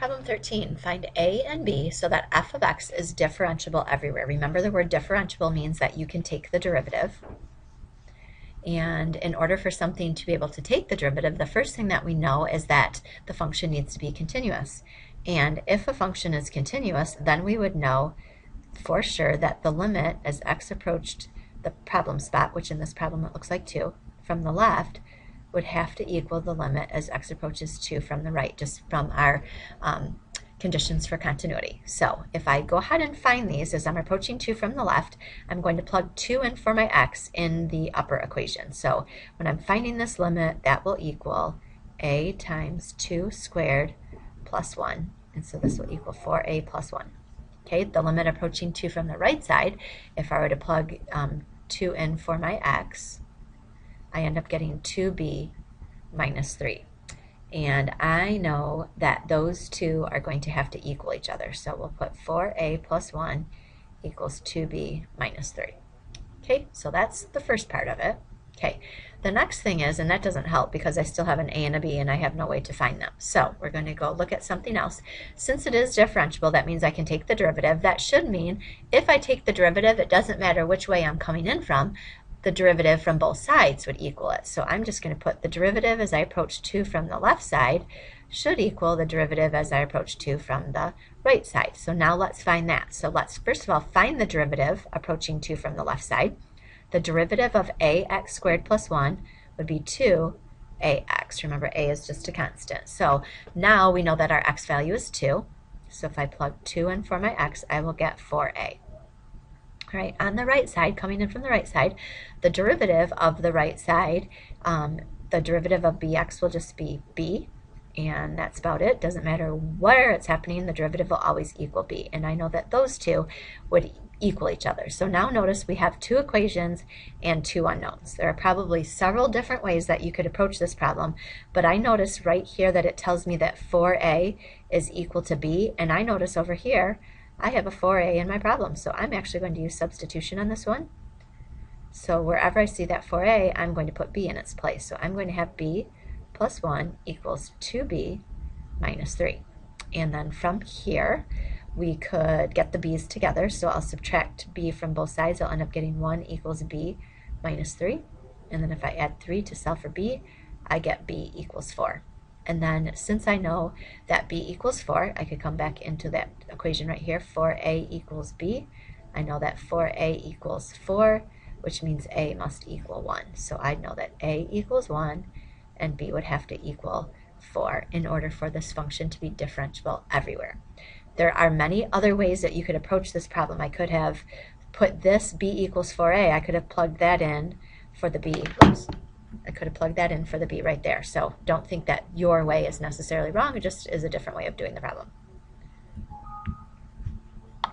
Problem 13, find a and b so that f of x is differentiable everywhere. Remember, the word differentiable means that you can take the derivative. And in order for something to be able to take the derivative, the first thing that we know is that the function needs to be continuous. And if a function is continuous, then we would know for sure that the limit as x approached the problem spot, which in this problem it looks like 2, from the left, would have to equal the limit as x approaches 2 from the right, just from our conditions for continuity. So if I go ahead and find these as I'm approaching 2 from the left, I'm going to plug 2 in for my x in the upper equation. So when I'm finding this limit, that will equal a times 2 squared plus 1. And so this will equal 4a plus 1. Okay, the limit approaching 2 from the right side, if I were to plug 2 in for my x, I end up getting 2b minus 3. And I know that those two are going to have to equal each other. So we'll put 4a plus 1 equals 2b minus 3. Okay, so that's the first part of it. Okay, the next thing is, and that doesn't help because I still have an a and a b and I have no way to find them. So we're going to go look at something else. Since it is differentiable, that means I can take the derivative. That should mean if I take the derivative, it doesn't matter which way I'm coming in from, the derivative from both sides would equal it. So I'm just going to put the derivative as I approach 2 from the left side should equal the derivative as I approach 2 from the right side. So now let's find that. So let's first of all find the derivative approaching 2 from the left side. The derivative of ax squared plus 1 would be 2ax. Remember, a is just a constant. So now we know that our x value is 2. So if I plug 2 in for my x, I will get 4a. All right, on the right side, coming in from the right side, the derivative of the right side, the derivative of bx will just be b, and that's about it. Doesn't matter where it's happening, the derivative will always equal b. And I know that those two would equal each other. So now notice we have 2 equations and 2 unknowns. There are probably several different ways that you could approach this problem, but I notice right here that it tells me that 4a is equal to b, and I notice over here I have a 4a in my problem, so I'm actually going to use substitution on this one. So wherever I see that 4a, I'm going to put b in its place. So I'm going to have b plus 1 equals 2b minus 3. And then from here, we could get the b's together. So I'll subtract b from both sides. I'll end up getting 1 equals b minus 3. And then if I add 3 to solve for b, I get b equals 4. And then since I know that b equals 4, I could come back into that equation right here, 4a equals b. I know that 4a equals 4, which means a must equal 1. So I know that a equals 1 and b would have to equal 4 in order for this function to be differentiable everywhere. There are many other ways that you could approach this problem. I could have put this b equals 4a, I could have plugged that in for the b equals. I could have plugged that in for the b right there. So don't think that your way is necessarily wrong, it just is a different way of doing the problem.